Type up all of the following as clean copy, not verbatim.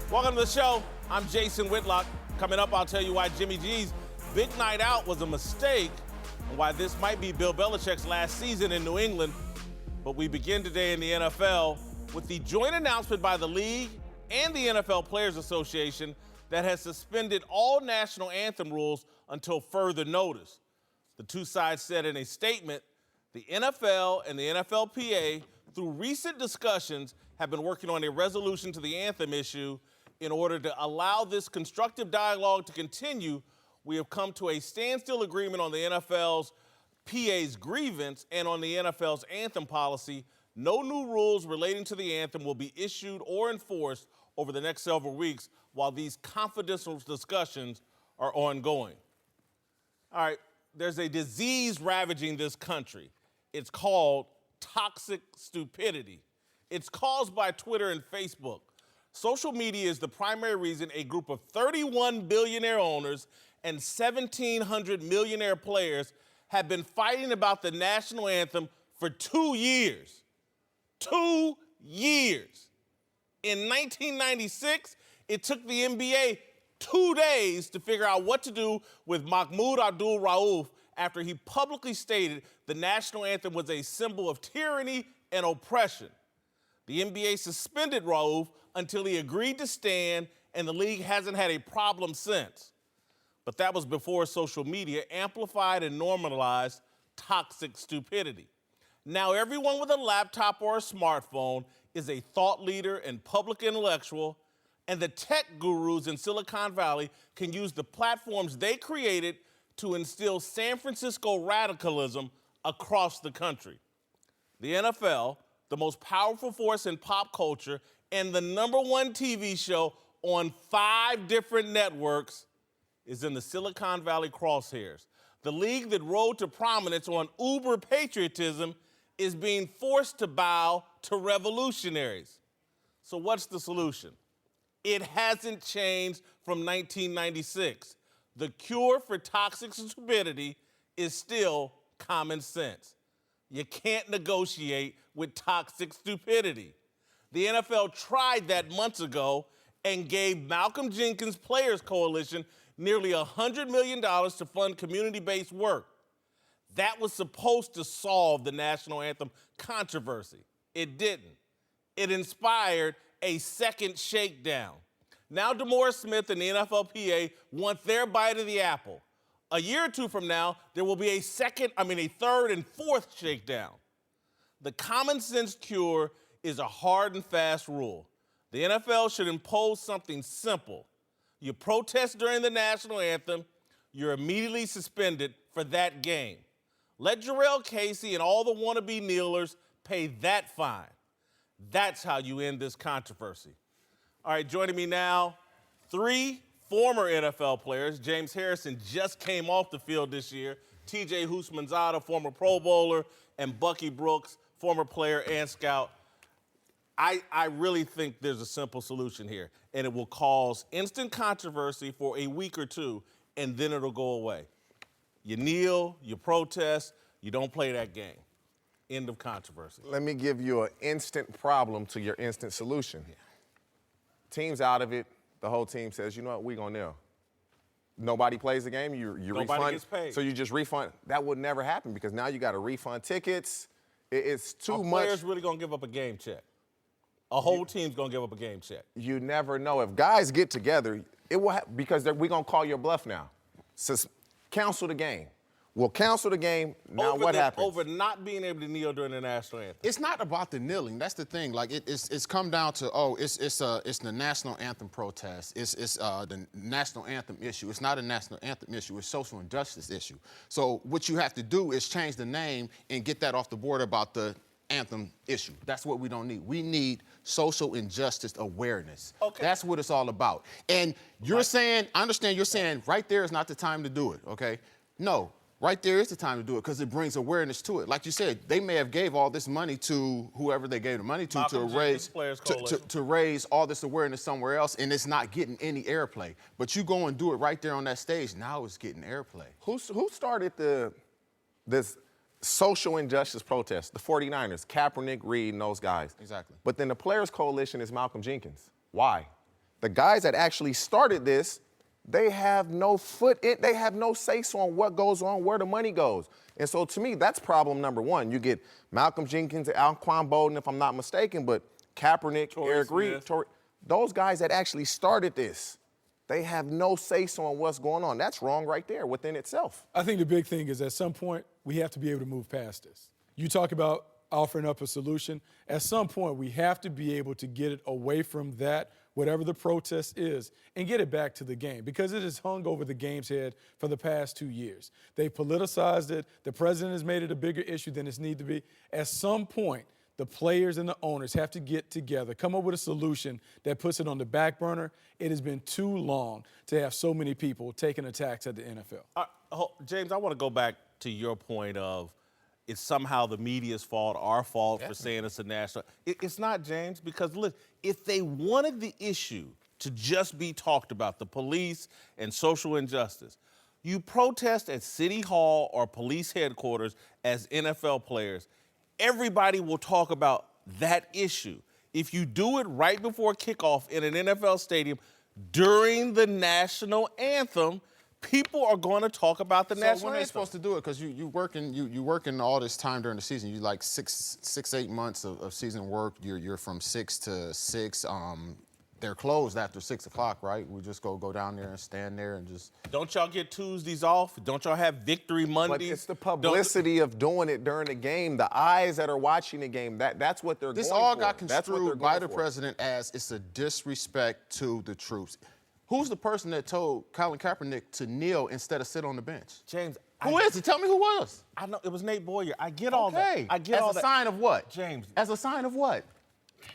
Welcome to the show. I'm Jason Whitlock. Coming up, I'll tell you why Jimmy G's big night out was a mistake and why this might be Bill Belichick's last season in New England. But we begin today in the NFL with the joint announcement by the league and the NFL Players Association that has suspended all national anthem rules until further notice. The two sides said in a statement, the NFL and the NFLPA, through recent discussions, have been working on a resolution to the anthem issue. In order to allow this constructive dialogue to continue, we have come to a standstill agreement on the NFL's PA's grievance and on the NFL's anthem policy. No new rules relating to the anthem will be issued or enforced over the next several weeks while these confidential discussions are ongoing. All right, there's a disease ravaging this country. It's called toxic stupidity. It's caused by Twitter and Facebook. Social media is the primary reason a group of 31 billionaire owners and 1,700 millionaire players have been fighting about the national anthem for 2 years. 2 years. In 1996, it took the NBA 2 days to figure out what to do with Mahmoud Abdul-Rauf after he publicly stated the national anthem was a symbol of tyranny and oppression. The NBA suspended Rauf until he agreed to stand, and the league hasn't had a problem since. But that was before social media amplified and normalized toxic stupidity. Now everyone with a laptop or a smartphone is a thought leader and public intellectual, and the tech gurus in Silicon Valley can use the platforms they created to instill San Francisco radicalism across the country. The NFL, the most powerful force in pop culture, and the #1 TV show on 5 different networks, is in the Silicon Valley crosshairs. The league that rode to prominence on uber patriotism is being forced to bow to revolutionaries. So what's the solution? It hasn't changed from 1996. The cure for toxic stupidity is still common sense. You can't negotiate with toxic stupidity. The NFL tried that months ago and gave Malcolm Jenkins Players Coalition nearly $100 million to fund community-based work. That was supposed to solve the national anthem controversy. It didn't. It inspired a second shakedown. Now DeMaurice Smith and the NFLPA want their bite of the apple. A year or two from now, there will be a third and fourth shakedown. The common sense cure is a hard and fast rule. The NFL should impose something simple. You protest during the national anthem, you're immediately suspended for that game. Let Jarrell Casey and all the wannabe kneelers pay that fine. That's how you end this controversy. All right, joining me now, 3 former NFL players. James Harrison just came off the field this year. T.J. Houshmandzadeh, former Pro Bowler, and Bucky Brooks, former player and scout. I really think there's a simple solution here, and it will cause instant controversy for a week or two, and then it'll go away. You kneel, you protest, you don't play that game. End of controversy. Let me give you an instant problem to your instant solution. Yeah. Team's out of it. The whole team says, you know what, we're going to kneel. Nobody plays the game, you refund. Nobody gets paid. So you just refund. That would never happen because now you got to refund tickets. It's too much. Players really going to give up a game check. A whole team's going to give up a game check. You never know. If guys get together, it will because we're going to call your bluff now. Cancel the game. We'll cancel the game. Now what happens? Over not being able to kneel during the national anthem. It's not about the kneeling. That's the thing. Like it's come down to it's the national anthem protest. It's the national anthem issue. It's not a national anthem issue. It's social injustice issue. So what you have to do is change the name and get that off the board about the anthem issue. That's what we don't need. We need social injustice awareness. Okay. That's what it's all about. And you're saying, I understand you're saying right there is not the time to do it, okay? No, right there is the time to do it because it brings awareness to it. Like you said, they may have gave all this money to whoever they gave the money to raise all this awareness somewhere else, and it's not getting any airplay. But you go and do it right there on that stage, now it's getting airplay. Who started this social injustice protest? The 49ers, Kaepernick, Reed, and those guys. Exactly. But then the Players Coalition is Malcolm Jenkins. Why? the guys that actually started this, they have no they have no say-so on what goes on, where the money goes. And so to me, that's problem number one. You get Malcolm Jenkins, Alquan Bolden, if I'm not mistaken, but Kaepernick, Eric Reid, those guys that actually started this, they have no say-so on what's going on. That's wrong right there within itself. I think the big thing is at some point, we have to be able to move past this. You talk about offering up a solution. At some point, we have to be able to get it away from that, whatever the protest is, and get it back to the game, because it has hung over the game's head for the past 2 years. They politicized it. The president has made it a bigger issue than it needs to be. At some point, the players and the owners have to get together, come up with a solution that puts it on the back burner. It has been too long to have so many people taking attacks at the NFL. James, I want to go back to your point of it's somehow the media's fault, our fault for saying it's a national. It's not, James, because look, if they wanted the issue to just be talked about, the police and social injustice, you protest at City Hall or police headquarters as NFL players, everybody will talk about that issue. If you do it right before kickoff in an NFL stadium during the national anthem, people are going to talk about the national anthem. So when are they supposed to do it? Because you working all this time during the season. You like 8 months of season work. You're from 6 to 6. They're closed after 6 o'clock, right? We just go down there and stand there and just. Don't y'all get Tuesdays off? Don't y'all have victory Mondays? But it's the publicity of doing it during the game, the eyes that are watching the game. That's what they're going for. This all got construed by the president as it's a disrespect to the troops. Who's the person that told Colin Kaepernick to kneel instead of sit on the bench? James. Who is it? Tell me who was. I know it was Nate Boyer. I get all that. I get all that. As a sign of what? James. As a sign of what?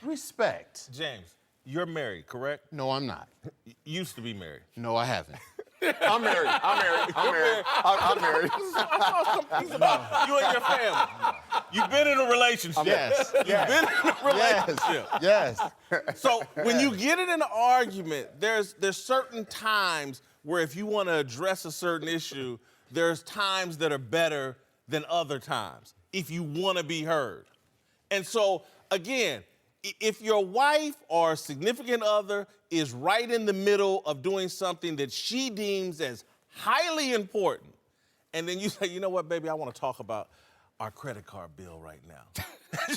Respect. James, you're married, correct? No, I'm not. You used to be married. No, I haven't. I'm married. I'm married. He's about you and your family. You've been in a relationship. Yes. You've been in a relationship. Yes. So when you get in an argument, there's certain times where if you want to address a certain issue, there's times that are better than other times if you want to be heard. And so, again, if your wife or significant other is right in the middle of doing something that she deems as highly important, and then you say, you know what, baby, I want to talk about our credit card bill right now.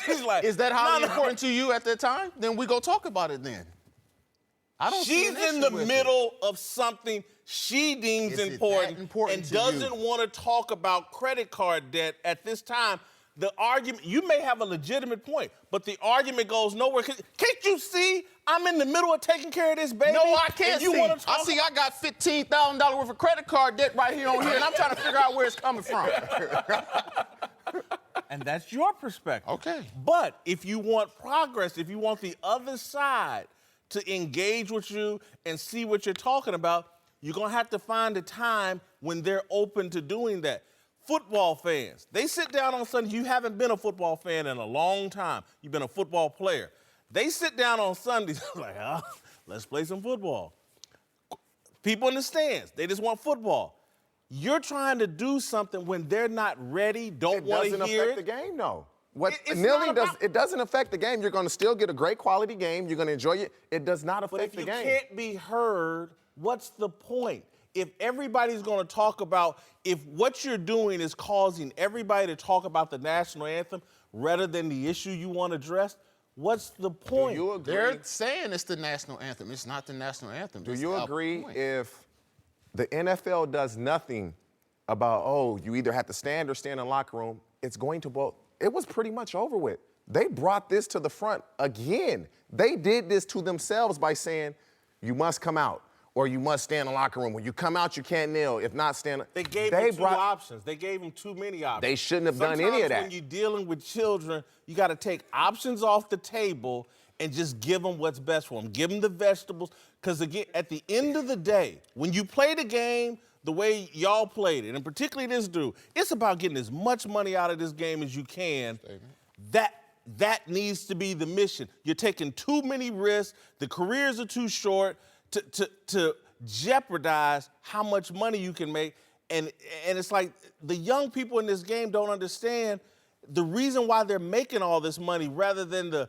She's like, is that highly important to you at that time? Then we go talk about it then. I don't see an issue in the with middle of something she deems important and doesn't want to talk about credit card debt at this time. The argument, you may have a legitimate point, but the argument goes nowhere. Can't you see I'm in the middle of taking care of this baby? No, I can't see. I got $15,000 worth of credit card debt right here on here, and I'm trying to figure out where it's coming from. And that's your perspective. Okay. But if you want progress, if you want the other side to engage with you and see what you're talking about, you're going to have to find a time when they're open to doing that. Football fans, they sit down on Sunday. You haven't been a football fan in a long time. You've been a football player. They sit down on Sundays like, let's play some football. People in the stands, they just want football. You're trying to do something when they're not ready, don't want to hear it. It doesn't affect the game, though. It doesn't affect the game. You're going to still get a great quality game. You're going to enjoy it. It does not affect the game. But if you can't be heard, what's the point? If everybody's going to talk about, if what you're doing is causing everybody to talk about the national anthem rather than the issue you want addressed, what's the point? Do you agree? They're saying it's the national anthem. It's not the national anthem. Do you agree if the NFL does nothing about, you either have to stand or stay in the locker room, it's going to both? It was pretty much over with. They brought this to the front again. They did this to themselves by saying, you must come out. Or you must stay in the locker room. When you come out, you can't kneel. If not, stand. They gave them two options. They gave them too many options. They shouldn't have done any of that. When you're dealing with children, you got to take options off the table and just give them what's best for them. Give them the vegetables. Because, again, at the end of the day, when you play the game the way y'all played it, and particularly this dude, it's about getting as much money out of this game as you can. That needs to be the mission. You're taking too many risks. The careers are too short to jeopardize how much money you can make. And it's like the young people in this game don't understand the reason why they're making all this money rather than the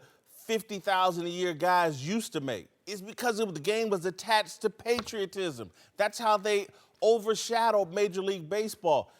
$50,000 a year guys used to make. is because the game was attached to patriotism. That's how they overshadowed Major League Baseball.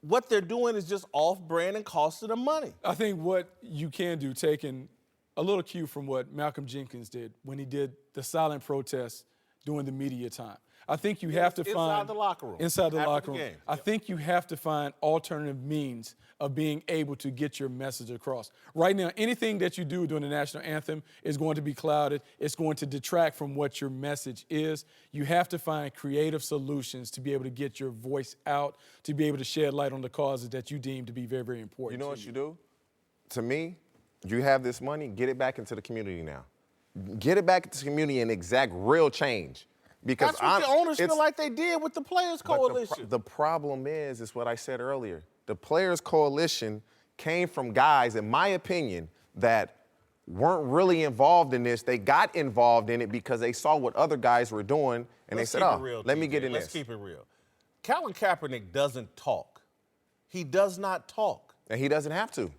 What they're doing is just off-brand and costing them money. I think what you can do, taking a little cue from what Malcolm Jenkins did when he did the silent protest during the media time. I think you have to find inside the locker room. Inside the after locker the room. game. I think you have to find alternative means of being able to get your message across. Right now, anything that you do during the national anthem is going to be clouded. It's going to detract from what your message is. You have to find creative solutions to be able to get your voice out, to be able to shed light on the causes that you deem to be very, very important. You know what you do? To me, you have this money, get it back into the community now. Get it back into the community and exact real change. Because that's what the owners feel like they did with the Players Coalition. The problem is what I said earlier. The Players Coalition came from guys, in my opinion, that weren't really involved in this. They got involved in it because they saw what other guys were doing, and they said, let me get in this. Let's keep it real. Colin Kaepernick doesn't talk. He does not talk. And he doesn't have to.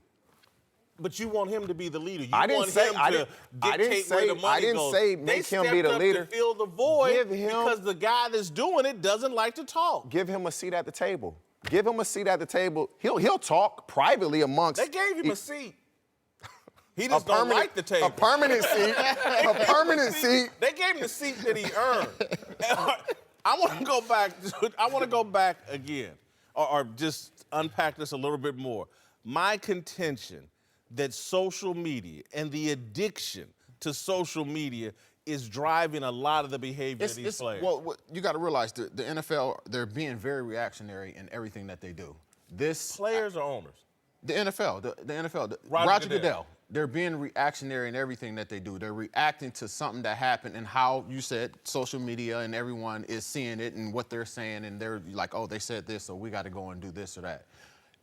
But you want him to be the leader. You I didn't want say him I to didn't, dictate I didn't say where the money I didn't goes. say make him be the They leader. stepped up to fill the void Give him, because the guy that's doing it doesn't like to talk. Give him a seat at the table. Give him a seat at the table. He'll talk privately amongst. They gave him a seat. He just don't like the table. A permanent seat. A permanent seat. They gave him the seat that he earned. I want to go back. I want to go back again, or just unpack this a little bit more. My contention that social media and the addiction to social media is driving a lot of the behavior of these players. Well, you got to realize the NFL, they're being very reactionary in everything that they do. Players or owners? The NFL, the NFL, Roger Goodell. They're being reactionary in everything that they do. They're reacting to something that happened and how you said social media and everyone is seeing it and what they're saying, and they're like, oh, they said this, so we got to go and do this or that.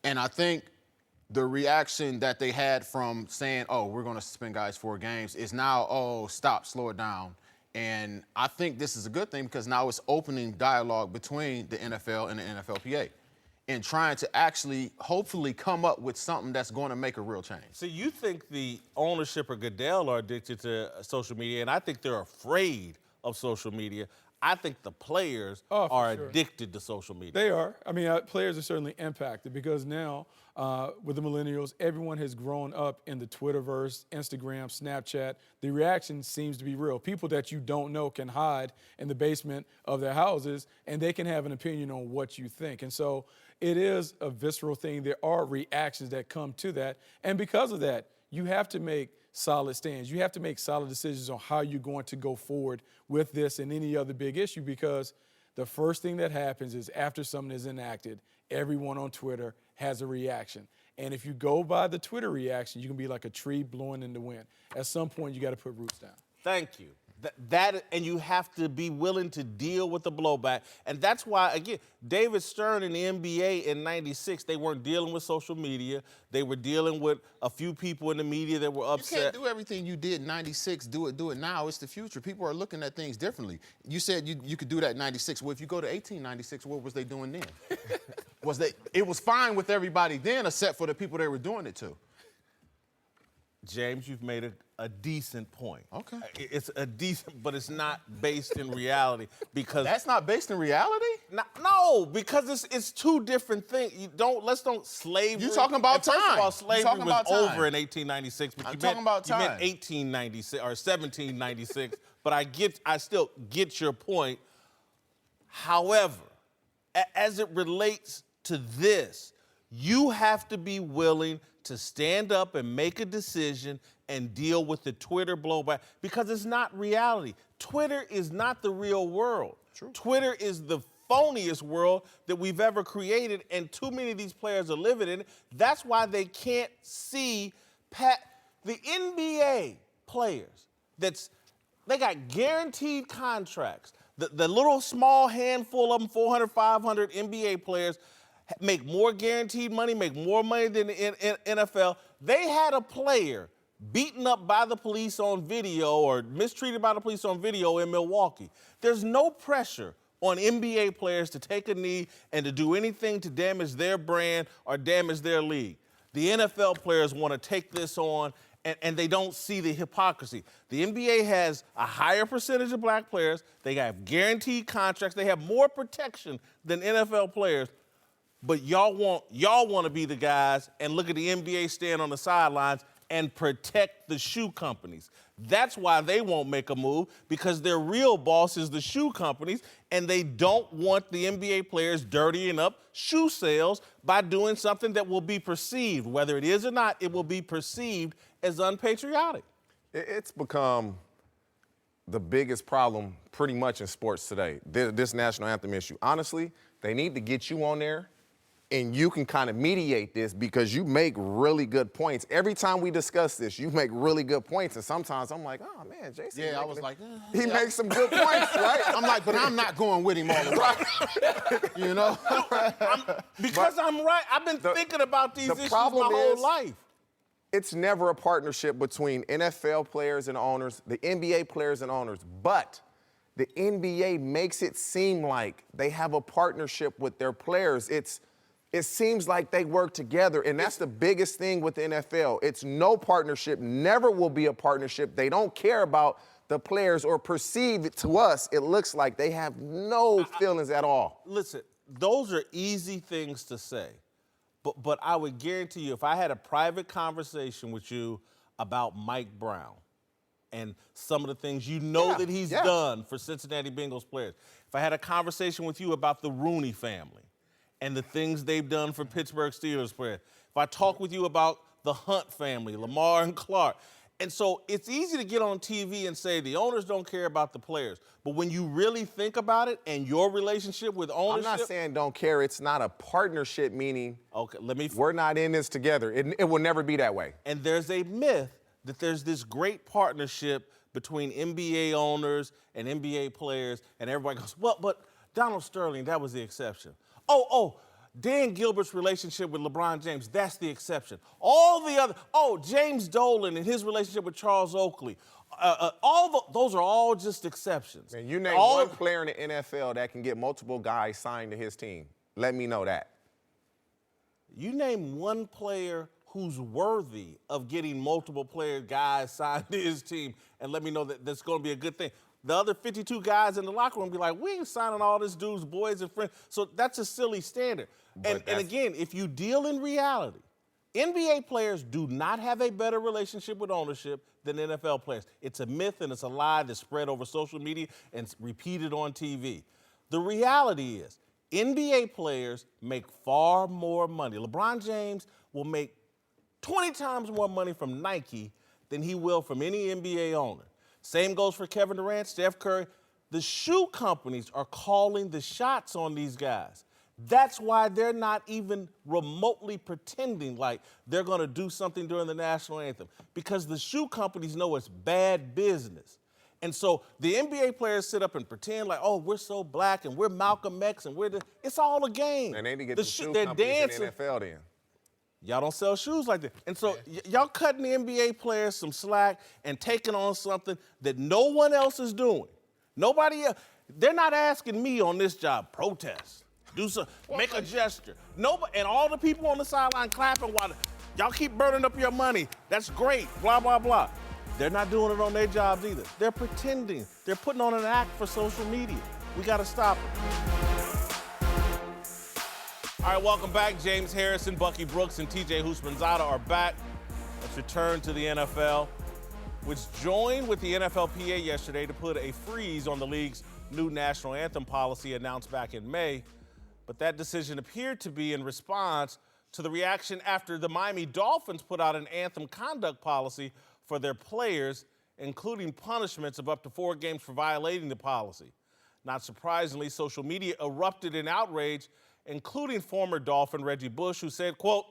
And I think the reaction that they had from saying, oh, we're going to suspend guys 4 games is now, oh, stop, slow it down. And I think this is a good thing because now it's opening dialogue between the NFL and the NFLPA and trying to actually hopefully come up with something that's going to make a real change. So you think the ownership of Goodell are addicted to social media, and I think they're afraid of social media. I think the players are addicted to social media. They are. I mean, players are certainly impacted because now with the millennials, everyone has grown up in the Twitterverse, Instagram, Snapchat. The reaction seems to be real. People that you don't know can hide in the basement of their houses, and they can have an opinion on what you think. And so it is a visceral thing. There are reactions that come to that. And because of that, you have to make solid stands. You have to make solid decisions on how you're going to go forward with this and any other big issue, because the first thing that happens is after something is enacted, everyone on Twitter has a reaction. And if you go by the Twitter reaction, you can be like a tree blowing in the wind. At some point, you got to put roots down. Thank you. And you have to be willing to deal with the blowback. And that's why, again, David Stern in the NBA in '96, they weren't dealing with social media. They were dealing with a few people in the media that were upset. You can't do everything you did in '96, do it now. It's the future. People are looking at things differently. You said you could do that in '96. Well, if you go to 1896, what was they doing then? It was fine with everybody then, except for the people they were doing it to. James, you've made a decent point. Okay. It's a decent, but it's not based in reality because That's not based in reality? No, because it's two different things. Let's don't slavery. You talking about First time. of all, slavery talking was about time. over in 1896, but I'm you talking about time. You meant 1896 or 1796. But I still get your point. However, as it relates to this, you have to be willing to stand up and make a decision and deal with the Twitter blowback because it's not reality. Twitter is not the real world. True. Twitter is the phoniest world that we've ever created, and too many of these players are living in it. That's why they can't see the NBA players. They got guaranteed contracts. The little small handful of them, 400, 500 NBA players, make more guaranteed money, make more money than the NFL. They had a player beaten up by the police on video or mistreated by the police on video in Milwaukee. There's no pressure on NBA players to take a knee and to do anything to damage their brand or damage their league. The NFL players want to take this on and they don't see the hypocrisy. The NBA has a higher percentage of black players. They have guaranteed contracts. They have more protection than NFL players. But y'all want to be the guys and look at the NBA stand on the sidelines and protect the shoe companies. That's why they won't make a move, because their real boss is the shoe companies, and they don't want the NBA players dirtying up shoe sales by doing something that will be perceived, whether it is or not, it will be perceived as unpatriotic. It's become the biggest problem pretty much in sports today, this national anthem issue. Honestly, they need to get you on there and you can kind of mediate this, because you make really good points. Every time we discuss this, you make really good points. And sometimes I'm like, oh, man, Jason. Yeah, I was like, he makes some good points, right? I'm like, but I'm not going with him all the way. You know? I'm right. I've been thinking about these issues my whole life. It's never a partnership between NFL players and owners, the NBA players and owners. But the NBA makes it seem like they have a partnership with their players. It seems like they work together, and that's the biggest thing with the NFL. It's no partnership, never will be a partnership. They don't care about the players, or perceive it to us. It looks like they have no feelings at all. Listen, those are easy things to say, but I would guarantee you, if I had a private conversation with you about Mike Brown and some of the things that he's done for Cincinnati Bengals players, if I had a conversation with you about the Rooney family and the things they've done for Pittsburgh Steelers players, if I talk with you about the Hunt family, Lamar and Clark. And so it's easy to get on TV and say the owners don't care about the players. But when you really think about it and your relationship with ownership. I'm not saying don't care. It's not a partnership, meaning we're not in this together. It will never be that way. And there's a myth that there's this great partnership between NBA owners and NBA players, and everybody goes, well, but Donald Sterling, that was the exception. Dan Gilbert's relationship with LeBron James, that's the exception. All the other, James Dolan and his relationship with Charles Oakley, those are all just exceptions. And you name one player in the NFL that can get multiple guys signed to his team. Let me know that. You name one player who's worthy of getting multiple guys signed to his team, and let me know that that's going to be a good thing. The other 52 guys in the locker room be like, we ain't signing all this dude's boys and friends. So that's a silly standard. And again, if you deal in reality, NBA players do not have a better relationship with ownership than NFL players. It's a myth and it's a lie that's spread over social media and repeated on TV. The reality is, NBA players make far more money. LeBron James will make 20 times more money from Nike than he will from any NBA owner. Same goes for Kevin Durant, Steph Curry. The shoe companies are calling the shots on these guys. That's why they're not even remotely pretending like they're going to do something during the national anthem, because the shoe companies know it's bad business. And so the NBA players sit up and pretend like, we're so black and we're Malcolm X and it's all a game. And they need to get the shoe companies in the NFL then. Y'all don't sell shoes like that. And so y'all cutting the NBA players some slack and taking on something that no one else is doing. Nobody else. They're not asking me on this job, protest, do something, make a gesture. Nobody, and all the people on the sideline clapping while y'all keep burning up your money. That's great, blah, blah, blah. They're not doing it on their jobs either. They're pretending. They're putting on an act for social media. We got to stop it. All right, welcome back. James Harrison, Bucky Brooks, and TJ Houshmandzadeh are back. Let's return to the NFL, which joined with the NFLPA yesterday to put a freeze on the league's new national anthem policy announced back in May. But that decision appeared to be in response to the reaction after the Miami Dolphins put out an anthem conduct policy for their players, including punishments of up to 4 games for violating the policy. Not surprisingly, social media erupted in outrage, including former Dolphin Reggie Bush, who said, quote,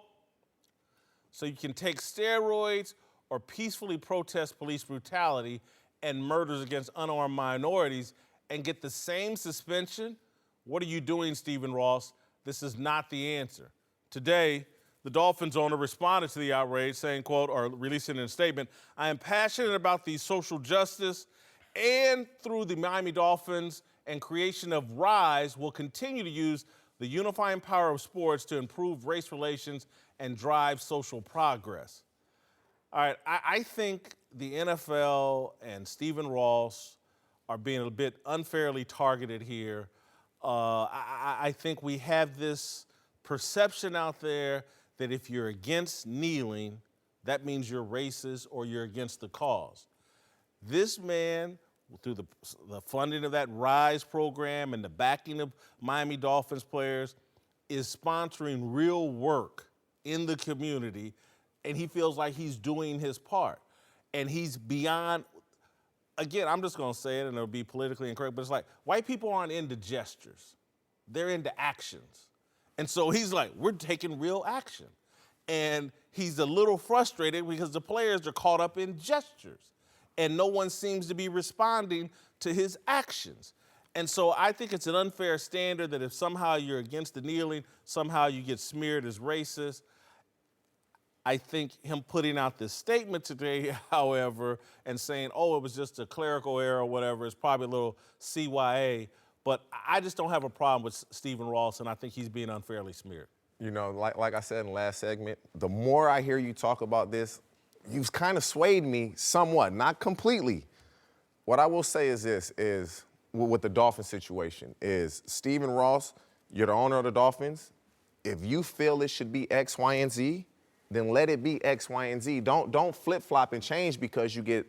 so you can take steroids or peacefully protest police brutality and murders against unarmed minorities and get the same suspension? What are you doing, Stephen Ross? This is not the answer. Today, the Dolphins owner responded to the outrage, saying, quote, or releasing a statement, I am passionate about the social justice, and through the Miami Dolphins and creation of RISE, will continue to use the unifying power of sports to improve race relations and drive social progress. All right, I think the NFL and Stephen Ross are being a bit unfairly targeted here. I think we have this perception out there that if you're against kneeling, that means you're racist or you're against the cause. This man, through the funding of that RISE program and the backing of Miami Dolphins players, is sponsoring real work in the community, and he feels like he's doing his part. And he's beyond, again, I'm just gonna say it and it'll be politically incorrect, but it's like, white people aren't into gestures. They're into actions. And so he's like, we're taking real action. And he's a little frustrated because the players are caught up in gestures and no one seems to be responding to his actions. And so I think it's an unfair standard that if somehow you're against the kneeling, somehow you get smeared as racist. I think him putting out this statement today, however, and saying, oh, it was just a clerical error or whatever, is probably a little CYA. But I just don't have a problem with Stephen Ross, and I think he's being unfairly smeared. You know, like I said in the last segment, the more I hear you talk about this, you've kind of swayed me somewhat, not completely. What I will say is this, is with the Dolphins situation, is Stephen Ross, you're the owner of the Dolphins. If you feel it should be X, Y, and Z, then let it be X, Y, and Z. Don't flip-flop and change because you get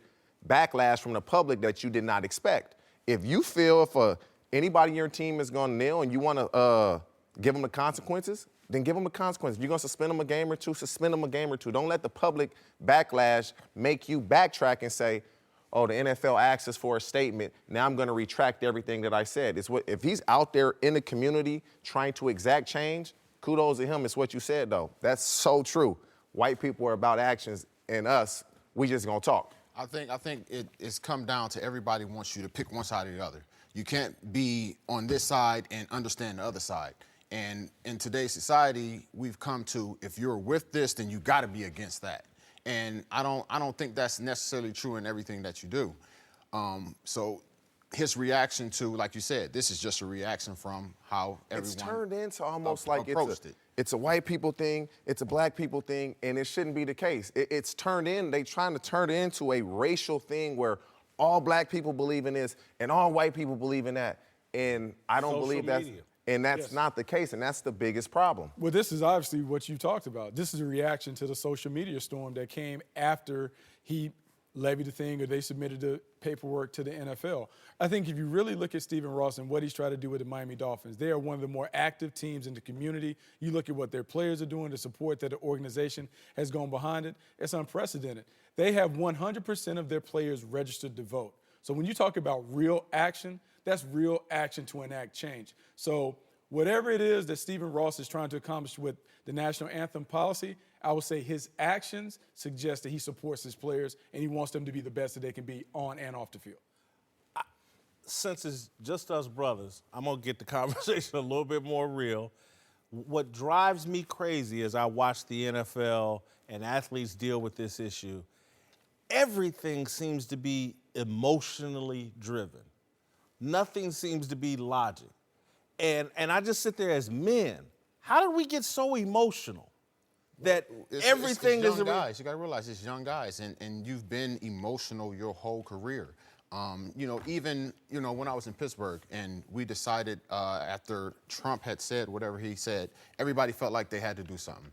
backlash from the public that you did not expect. If you feel anybody in your team is going to kneel and you want to give them the consequences, then give them the consequences. If you're going to suspend them a game or two, suspend them a game or two. Don't let the public backlash make you backtrack and say, oh, the NFL asked us for a statement. Now I'm going to retract everything that I said. If he's out there in the community trying to exact change, kudos to him. It's what you said, though. That's so true. White people are about actions, and us, we just going to talk. I think it's come down to everybody wants you to pick one side or the other. You can't be on this side and understand the other side. And in today's society, we've come to, if you're with this, then you got to be against that. And I don't think that's necessarily true in everything that you do. So his reaction to, like you said, this is just a reaction from how everyone It's turned into almost like it's a white people thing, it's a black people thing, and it shouldn't be the case. It's turned in, they trying to turn it into a racial thing where all black people believe in this and all white people believe in that. And I don't believe that's, and that's not the case, and that's the biggest problem. Well, this is obviously what you talked about. This is a reaction to the social media storm that came after he levied the thing or they submitted the paperwork to the NFL. I think if you really look at Stephen Ross and what he's trying to do with the Miami Dolphins, they are one of the more active teams in the community. You look at what their players are doing, the support that the organization has gone behind it, it's unprecedented. They have 100% of their players registered to vote. So when you talk about real action, that's real action to enact change. So whatever it is that Stephen Ross is trying to accomplish with the national anthem policy, I would say his actions suggest that he supports his players and he wants them to be the best that they can be on and off the field. Since it's just us brothers, I'm going to get the conversation a little bit more real. What drives me crazy as I watch the NFL and athletes deal with this issue, everything seems to be emotionally driven. Nothing seems to be logic. And I just sit there as men. How did we get so emotional that everything it's young guys. You got to realize it's young guys, and you've been emotional your whole career. Even when I was in Pittsburgh and we decided after Trump had said whatever he said, everybody felt like they had to do something,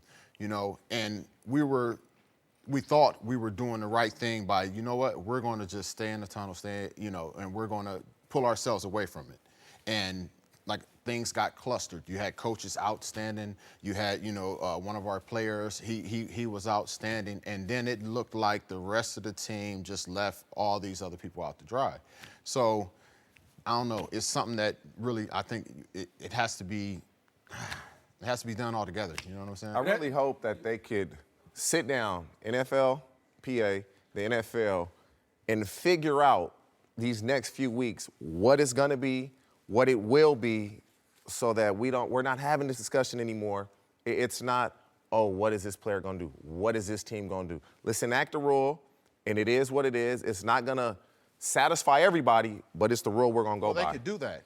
and we thought we were doing the right thing by, we're going to just stay in the tunnel, and we're going to pull ourselves away from it. And things got clustered. You had coaches outstanding. You had, one of our players, he was outstanding. And then it looked like the rest of the team just left all these other people out to dry. So, I don't know. It's something that really, I think it has to be done all together. You know what I'm saying? I really hope that they could sit down, NFLPA, the NFL, and figure out these next few weeks what it's going to be, what it will be, so that we're not having this discussion anymore. It's not, oh, what is this player gonna do? What is this team gonna do? Let's enact the rule, and it is what it is. It's not gonna satisfy everybody, but it's the rule we're gonna go by. They could do that.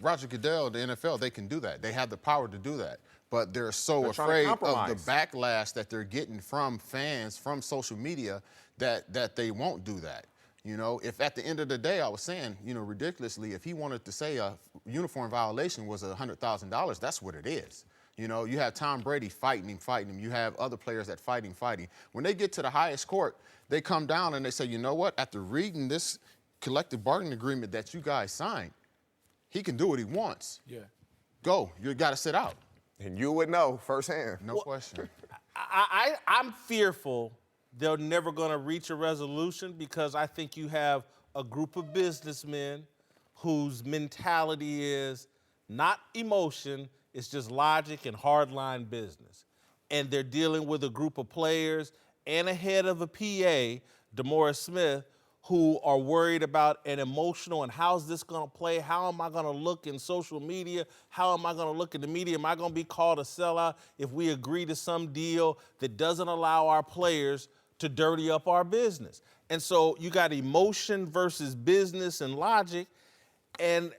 Roger Goodell, the NFL, they can do that. They have the power to do that. but they're so They're trying to afraid of compromise. the backlash that they're getting from fans, from social media, that they won't do that. You know, if at the end of the day, I was saying, you know, ridiculously, if he wanted to say a uniform violation was $100,000, that's what it is. You know, you have Tom Brady fighting him. You have other players that fighting. When they get to the highest court, they come down and they say, you know what, after reading this collective bargaining agreement that you guys signed, he can do what he wants. Yeah. Go, you got to sit out. And you would know firsthand. No question. I'm fearful they're never going to reach a resolution because I think you have a group of businessmen whose mentality is not emotion, it's just logic and hardline business. And they're dealing with a group of players and a head of a PA, DeMaurice Smith, who are worried about an emotional and how's this going to play? How am I going to look in social media? How am I going to look in the media? Am I going to be called a sellout if we agree to some deal that doesn't allow our players to dirty up our business? And so you got emotion versus business and logic, and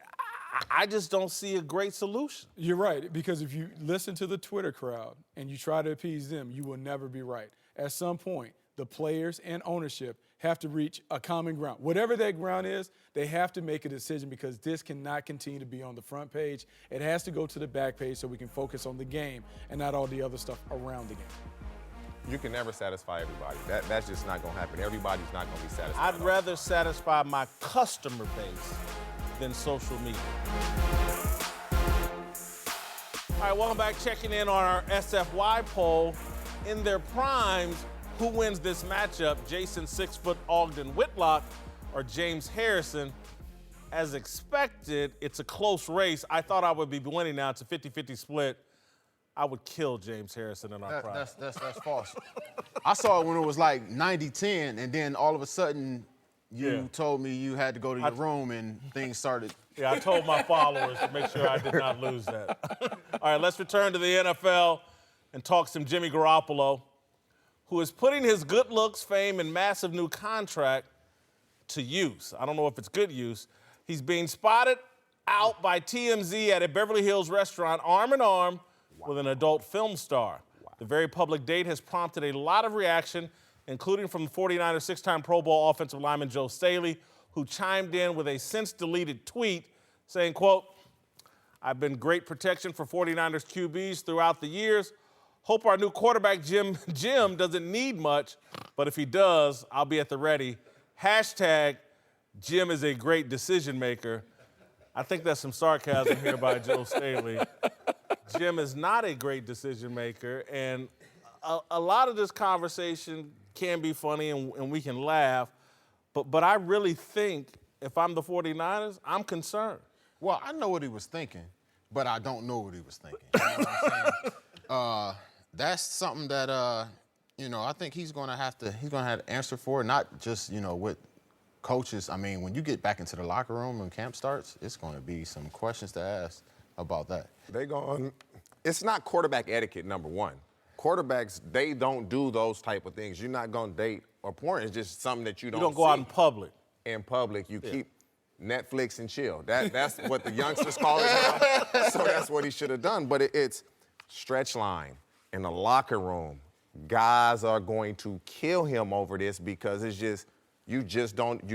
I just don't see a great solution. You're right, because if you listen to the Twitter crowd and you try to appease them, you will never be right. At some point, the players and ownership have to reach a common ground. Whatever that ground is, they have to make a decision because this cannot continue to be on the front page. It has to go to the back page so we can focus on the game and not all the other stuff around the game. You can never satisfy everybody. That's just not going to happen. Everybody's not going to be satisfied. I'd rather satisfy my customer base than social media. All right, welcome back. Checking in on our SFY poll. In their primes, who wins this matchup, Jason 6-foot Ogden Whitlock or James Harrison? As expected, it's a close race. I thought I would be winning now. It's a 50-50 split. I would kill James Harrison in our prime. That's false. I saw it when it was like 90-10, and then all of a sudden you told me you had to go to your room and things started. Yeah, I told my followers to make sure I did not lose that. All right, let's return to the NFL and talk some Jimmy Garoppolo, who is putting his good looks, fame, and massive new contract to use. I don't know if it's good use. He's being spotted out by TMZ at a Beverly Hills restaurant, arm in arm with an adult film star. The very public date has prompted a lot of reaction, including from the 49ers six-time Pro Bowl offensive lineman Joe Staley, who chimed in with a since-deleted tweet saying, quote, "I've been great protection for 49ers QBs throughout the years. Hope our new quarterback, Jim doesn't need much, but if he does, I'll be at the ready. Hashtag Jim is a great decision maker." I think that's some sarcasm here by Joe Staley. Jim is not a great decision maker, and a lot of this conversation can be funny and we can laugh, but I really think if I'm the 49ers, I'm concerned. Well, I know what he was thinking, but I don't know what he was thinking. You know what I'm saying? That's something that you know, I think he's gonna have to answer for, not just, you know, with coaches. I mean, when you get back into the locker room and camp starts, it's gonna be some questions to ask about that. It's not quarterback etiquette, number one. Quarterbacks, they don't do those type of things. You're not gonna date or porn. It's just something that you don't go out in public. In public, you keep Netflix and chill. That's what the youngsters call it now. So that's what he should have done. But it's stretch line in the locker room. Guys are going to kill him over this because it's just, you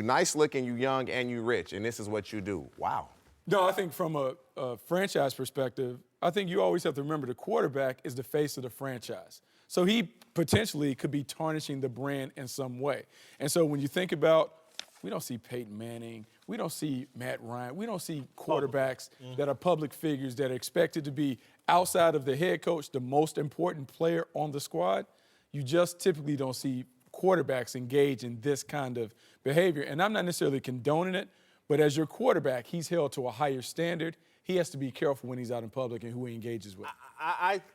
nice looking, you young, and you rich, and this is what you do. Wow. No, I think from a franchise perspective, I think you always have to remember the quarterback is the face of the franchise. So he potentially could be tarnishing the brand in some way. And so when you think about, we don't see Peyton Manning, we don't see Matt Ryan, we don't see quarterbacks that are public figures that are expected to be outside of the head coach, the most important player on the squad. You just typically don't see quarterbacks engage in this kind of behavior. And I'm not necessarily condoning it, but as your quarterback, he's held to a higher standard. He has to be careful when he's out in public and who he engages with.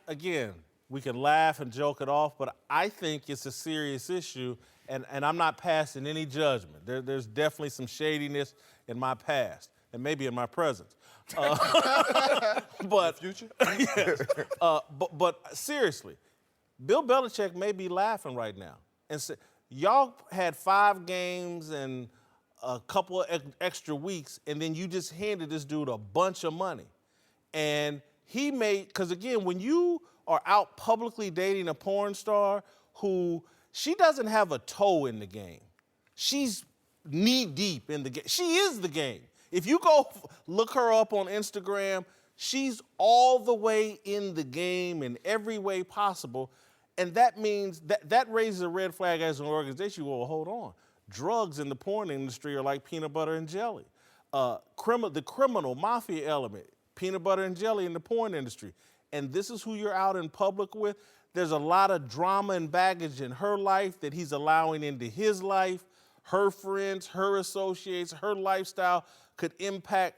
Again, we can laugh and joke it off, but I think it's a serious issue, and I'm not passing any judgment. There's definitely some shadiness in my past, and maybe in my present. But Future? Yes. But seriously, Bill Belichick may be laughing right now and say, y'all had 5 games and a couple of extra weeks, and then you just handed this dude a bunch of money. And because again, when you are out publicly dating a porn star she doesn't have a toe in the game. She's knee deep in the game. She is the game. If you go look her up on Instagram, she's all the way in the game in every way possible. And that means that raises a red flag as an organization. Well, hold on. Drugs in the porn industry are like peanut butter and jelly. The criminal mafia element, peanut butter and jelly in the porn industry. And this is who you're out in public with. There's a lot of drama and baggage in her life that he's allowing into his life. Her friends, her associates, her lifestyle could impact.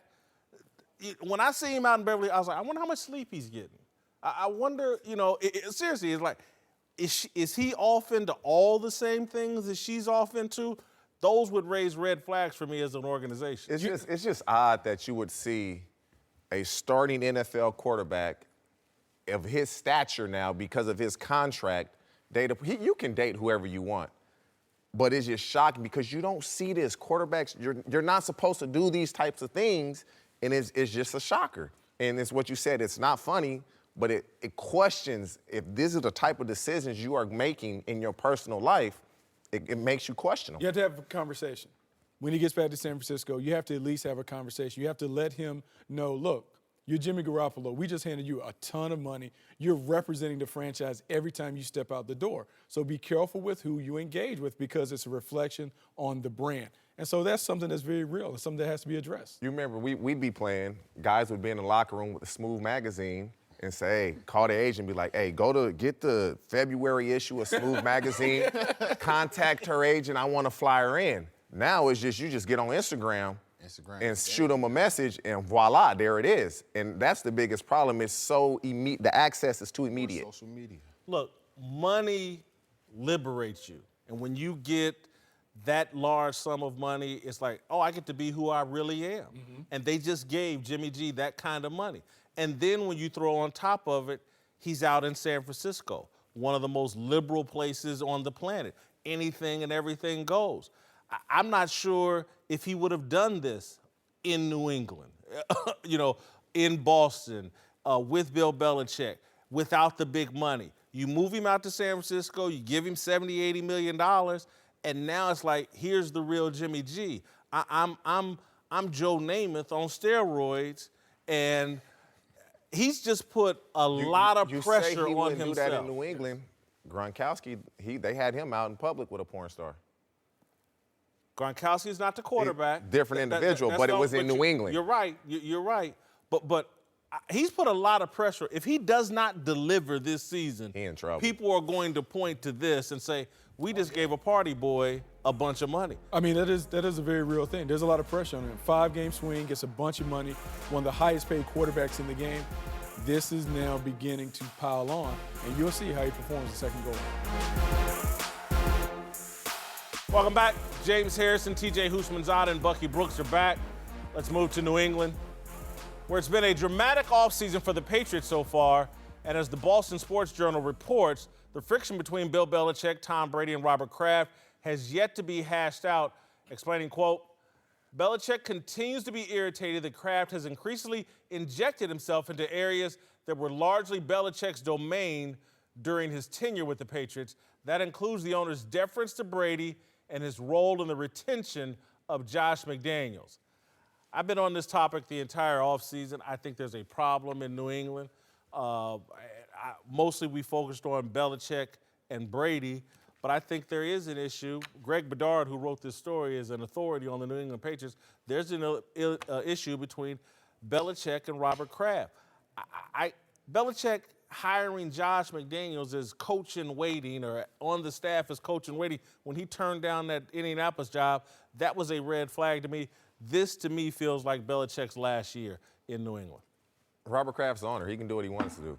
When I see him out in Beverly, I was like, I wonder how much sleep he's getting. I wonder, seriously, it's like, is he off into all the same things that she's off into? Those would raise red flags for me as an organization. It's just odd that you would see a starting NFL quarterback of his stature now, because of his contract, you can date whoever you want. But it's just shocking because you don't see this. Quarterbacks, you're not supposed to do these types of things, and it's just a shocker. And it's what you said, it's not funny, but it questions if this is the type of decisions you are making in your personal life, it makes you question them. You have to have a conversation. When he gets back to San Francisco, you have to at least have a conversation. You have to let him know, look, you're Jimmy Garoppolo. We just handed you a ton of money. You're representing the franchise every time you step out the door. So be careful with who you engage with because it's a reflection on the brand. And so that's something that's very real. It's something that has to be addressed. You remember, we'd be playing, guys would be in the locker room with the Smooth magazine and say, hey, call the agent and be like, hey, get the February issue of Smooth magazine, contact her agent, I want to fly her in. Now it's just, you just get on Instagram and shoot them a message, and voila, there it is. And that's the biggest problem. It's so immediate. The access is too immediate. Social media. Look, money liberates you. And when you get that large sum of money, it's like, oh, I get to be who I really am. Mm-hmm. And they just gave Jimmy G that kind of money. And then when you throw on top of it, he's out in San Francisco, one of the most liberal places on the planet. Anything and everything goes. I'm not sure if he would have done this in New England, in Boston, with Bill Belichick, without the big money. You move him out to San Francisco, you give him $70, $80 million, and now it's like, here's the real Jimmy G. I'm Joe Namath on steroids, and he's just put a lot of pressure on himself. You say he wouldn't do that in New England. Gronkowski, they had him out in public with a porn star. Gronkowski's not the quarterback. Different individual, but it was in New England. You're right. You're right. But he's put a lot of pressure. If he does not deliver this season, he in trouble. People are going to point to this and say, we just gave a party boy a bunch of money. I mean, that is a very real thing. There's a lot of pressure on him. 5-game swing, gets a bunch of money, one of the highest paid quarterbacks in the game. This is now beginning to pile on, and you'll see how he performs the second go. Welcome back. James Harrison, TJ Houshmandzadeh, and Bucky Brooks are back. Let's move to New England, where it's been a dramatic offseason for the Patriots so far. And as the Boston Sports Journal reports, the friction between Bill Belichick, Tom Brady, and Robert Kraft has yet to be hashed out, explaining, quote, Belichick continues to be irritated that Kraft has increasingly injected himself into areas that were largely Belichick's domain during his tenure with the Patriots. That includes the owner's deference to Brady and his role in the retention of Josh McDaniels. I've been on this topic the entire offseason. I think there's a problem in New England. Mostly we focused on Belichick and Brady, but I think there is an issue. Greg Bedard, who wrote this story, is an authority on the New England Patriots. There's an issue between Belichick and Robert Kraft. Belichick hiring Josh McDaniels as coach in waiting or on the staff as coach in waiting, when he turned down that Indianapolis job, that was a red flag to me. This, to me, feels like Belichick's last year in New England. Robert Kraft's the owner. He can do what he wants to do.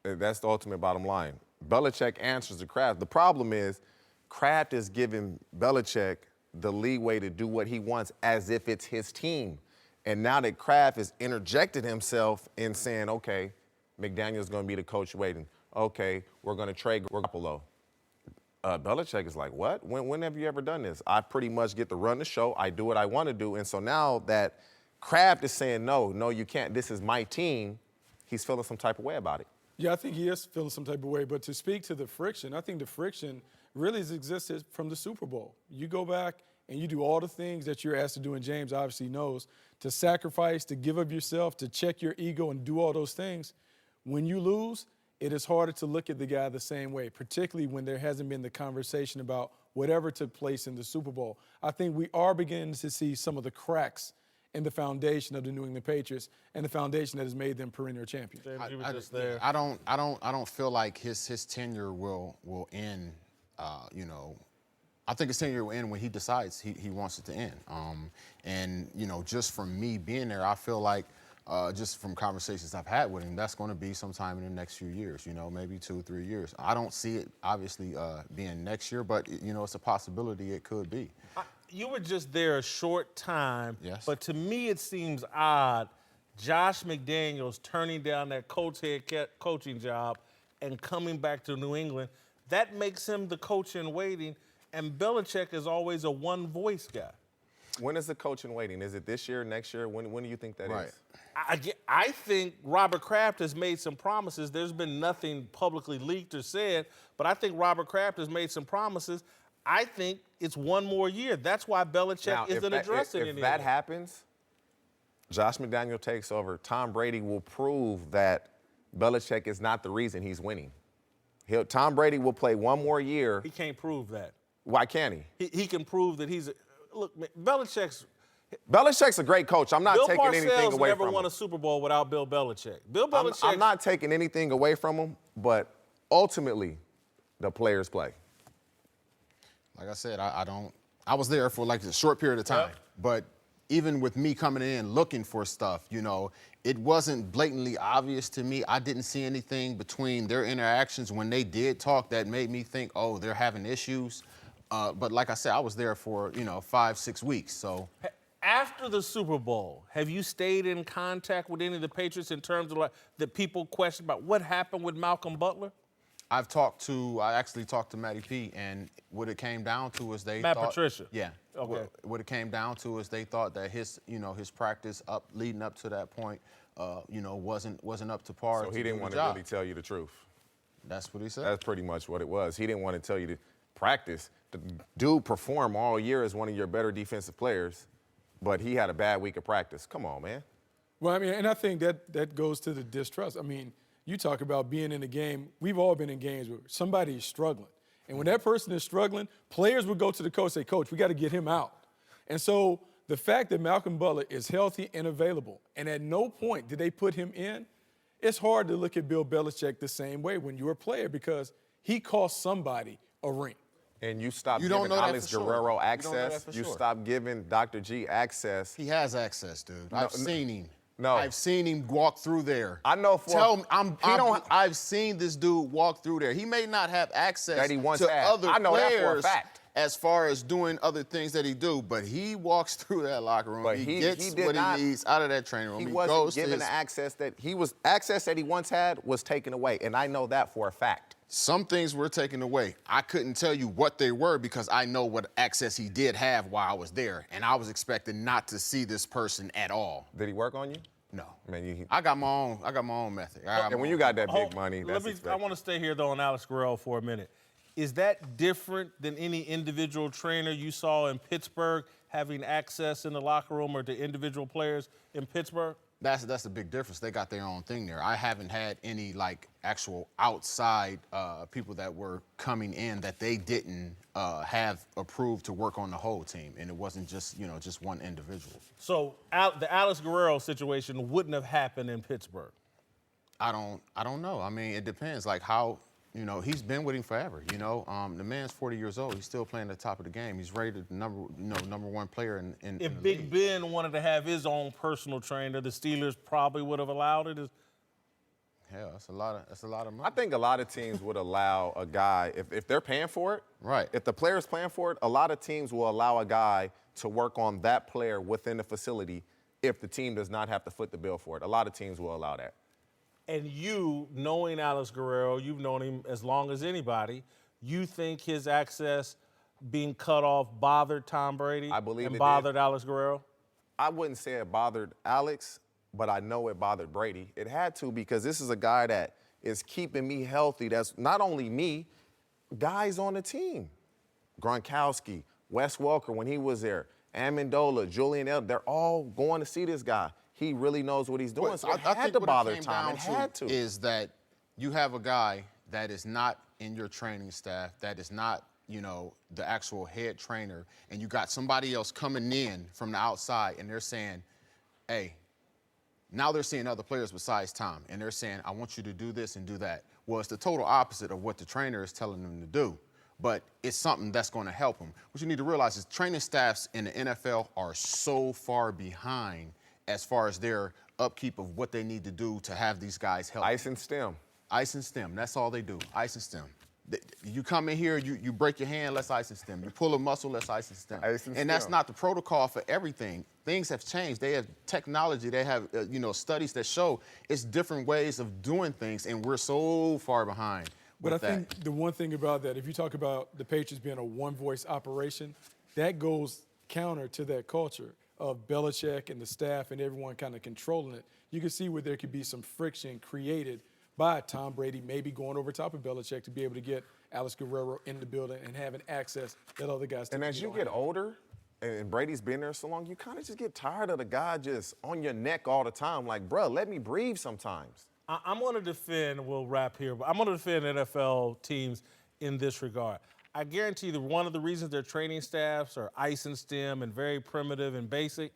That's the ultimate bottom line. Belichick answers to Kraft. The problem is Kraft is giving Belichick the leeway to do what he wants as if it's his team. And now that Kraft has interjected himself in saying, okay, McDaniel's going to be the coach waiting. Okay, we're going to trade Garoppolo. Belichick is like, what? When have you ever done this? I pretty much get to run the show. I do what I want to do. And so now that Kraft is saying, no, you can't. This is my team. he's feeling some type of way about it. Yeah, I think he is feeling some type of way. But to speak to the friction, I think the friction really has existed from the Super Bowl. You go back and you do all the things that you're asked to do, and James obviously knows, to sacrifice, to give of yourself, to check your ego and do all those things. When you lose, it is harder to look at the guy the same way, particularly when there hasn't been the conversation about whatever took place in the Super Bowl. I think we are beginning to see some of the cracks in the foundation of the New England Patriots and the foundation that has made them perennial champions. I don't feel like his tenure will end. I think his tenure will end when he decides he wants it to end. And just from me being there, I feel like just from conversations I've had with him, that's going to be sometime in the next few years. Maybe 2-3 years. I don't see it obviously being next year, but it's a possibility it could be. You were just there a short time, yes. But to me it seems odd, Josh McDaniels turning down that coaching job and coming back to New England. That makes him the coach in waiting, and Belichick is always a one-voice guy. When is the coach in waiting? Is it this year, next year? When do you think that is? I think Robert Kraft has made some promises. There's been nothing publicly leaked or said, but I think Robert Kraft has made some promises. I think it's one more year. That's why Belichick isn't addressing anything. If that happens, Josh McDaniel takes over. Tom Brady will prove that Belichick is not the reason he's winning. Tom Brady will play one more year. He can't prove that. Why can't he? He can prove that he's look, Belichick's a great coach. I'm not taking anything away from him. Bill Parcells never won a Super Bowl without Bill Belichick. Bill Belichick. I'm not taking anything away from him, but ultimately, the players play. Like I said, I was there for like a short period of time, but even with me coming in looking for stuff, it wasn't blatantly obvious to me. I didn't see anything between their interactions when they did talk that made me think, oh, they're having issues. But like I said, I was there for, 5-6 weeks, so. After the Super Bowl, have you stayed in contact with any of the Patriots in terms of the people question about what happened with Malcolm Butler? I actually talked to Matty P, and what it came down to is they Matt thought. Patricia. Yeah. Okay. What it came down to is they thought that his practice leading up to that point, wasn't up to par. So he didn't want to really tell you the truth. That's what he said. That's pretty much what it was. He didn't want to tell you to practice. The dude performed all year as one of your better defensive players, but he had a bad week of practice. Come on, man. Well, and I think that goes to the distrust. You talk about being in a game. We've all been in games where somebody is struggling. And when that person is struggling, players would go to the coach and say, Coach, we got to get him out. And so the fact that Malcolm Butler is healthy and available, and at no point did they put him in, it's hard to look at Bill Belichick the same way when you're a player because he cost somebody a ring. And you stopped giving Alex Guerrero access. You stopped giving Dr. G access. He has access, dude. I've seen him. No. I've seen him walk through there. I know for I've seen this dude walk through there. He may not have access that he once to had. other I know players that for a fact. As far as doing other things that he do, but he walks through that locker room. But he gets what he needs out of that training room. He wasn't given the access that he once had was taken away, and I know that for a fact. Some things were taken away. I couldn't tell you what they were because I know what access he did have while I was there, and I was expecting not to see this person at all. Did he work on you? No. Man, I got my own method. And when you got that big money, that's expected. I want to stay here, though, on Alex Guerrero for a minute. Is that different than any individual trainer you saw in Pittsburgh having access in the locker room or to individual players in Pittsburgh? That's a big difference. They got their own thing there. I haven't had any actual outside people that were coming in that they didn't have approved to work on the whole team, and it wasn't just just one individual. So the Alex Guerrero situation wouldn't have happened in Pittsburgh. I don't know. It depends. How. He's been with him forever. The man's 40 years old. He's still playing at the top of the game. He's rated the number one player in If the Big league. Ben wanted to have his own personal trainer, the Steelers probably would have allowed it. Hell, that's a lot of money. I think a lot of teams would allow a guy if they're paying for it. Right. If the player's paying for it, a lot of teams will allow a guy to work on that player within the facility if the team does not have to foot the bill for it. A lot of teams will allow that. And you, knowing Alex Guerrero, you've known him as long as anybody, you think his access being cut off bothered Tom Brady? I believe and it bothered did. Alex Guerrero? I wouldn't say it bothered Alex. but I know it bothered Brady. It had to, because this is a guy that is keeping me healthy. That's not only me, guys on the team. Gronkowski, Wes Welker when he was there, Amendola, Julian Edelman, they're all going to see this guy. He really knows what he's doing. So it had to bother Tom. It had to. Is that you have a guy that is not in your training staff, that is not, you know, the actual head trainer, and you got somebody else coming in from the outside, and they're saying, hey, now they're seeing other players besides Tom, and they're saying, I want you to do this and do that. Well, it's the total opposite of what the trainer is telling them to do, but it's something that's going to help them. What you need to realize is training staffs in the NFL are so far behind as far as their upkeep of what they need to do to have these guys healthy. Ice and stem. Ice and stem, that's all they do, ice and stem. You come in here, you break your hand, let's ice and stem. You pull a muscle, let's ice and stem. Ice and and that's stem. not the protocol for everything. Things have changed. They have technology. They have studies that show it's different ways of doing things, and we're so far behind. But I think the one thing about that, if you talk about the Patriots being a one-voice operation, that goes counter to that culture of Belichick and the staff and everyone kind of controlling it. You can see where there could be some friction created by Tom Brady maybe going over top of Belichick to be able to get Alex Guerrero in the building and having access that other guys And as you get older, and Brady's been there so long, you kind of just get tired of the guy just on your neck all the time. Like, bro, let me breathe sometimes. I'm going to defend, we'll wrap here, but I'm going to defend NFL teams in this regard. I guarantee you that one of the reasons their training staffs are ice and stem and very primitive and basic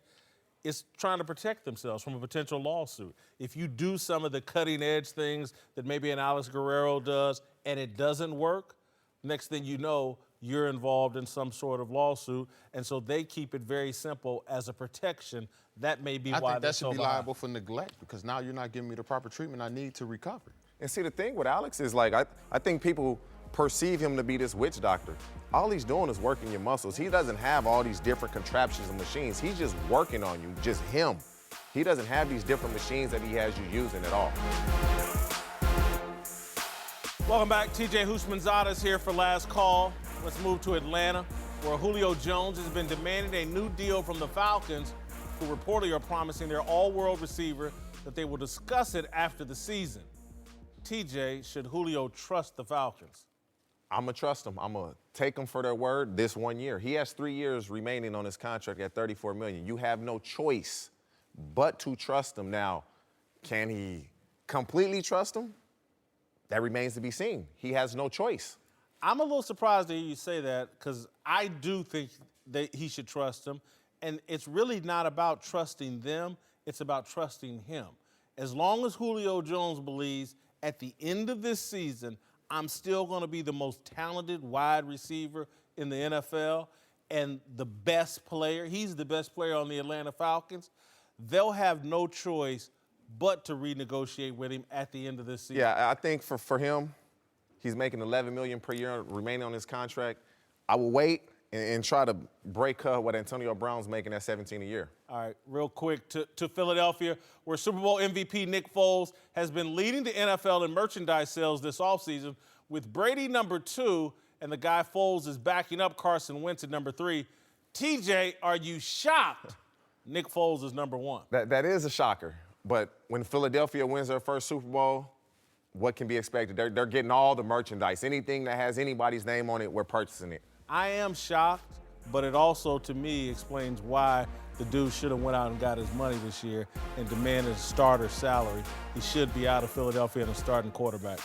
is trying to protect themselves from a potential lawsuit. If you do some of the cutting edge things that maybe an Alex Guerrero does and it doesn't work, next thing you know, you're involved in some sort of lawsuit. And so they keep it very simple as a protection. That may be why I think they're that should so be behind. liable for neglect, because now you're not giving me the proper treatment I need to recover. And see, the thing with Alex is, like, I think people perceive him to be this witch doctor. All he's doing is working your muscles. He doesn't have all these different contraptions and machines. He's just working on you, just him. He doesn't have these different machines that he has you using at all. Welcome back. TJ Houshmandzadeh is here for Last Call. Let's move to Atlanta, where Julio Jones has been demanding a new deal from the Falcons, who reportedly are promising their all-world receiver that they will discuss it after the season. TJ, should Julio trust the Falcons? I'm going to trust him. I'm going to take him for their word this 1 year. He has 3 years remaining on his contract at $34 million. You have no choice but to trust him. Now, can he completely trust him? That remains to be seen. He has no choice. I'm a little surprised to hear you say that, because I do think that he should trust them. And it's really not about trusting them. It's about trusting him. As long as Julio Jones believes at the end of this season, I'm still going to be the most talented wide receiver in the NFL and the best player. He's the best player on the Atlanta Falcons. They'll have no choice but to renegotiate with him at the end of this season. Yeah, I think for him, he's making $11 million per year remaining on his contract. I will wait and try to break what Antonio Brown's making at $17 a year. All right, real quick to Philadelphia, where Super Bowl MVP Nick Foles has been leading the NFL in merchandise sales this offseason, with Brady #2 and the guy Foles is backing up Carson Wentz at #3. TJ, are you shocked Nick Foles is #1? That is a shocker. But when Philadelphia wins their first Super Bowl, what can be expected? They're getting all the merchandise. Anything that has anybody's name on it, we're purchasing it. I am shocked, but it also, to me, explains why the dude should have went out and got his money this year and demanded a starter salary. He should be out of Philadelphia and a starting quarterback.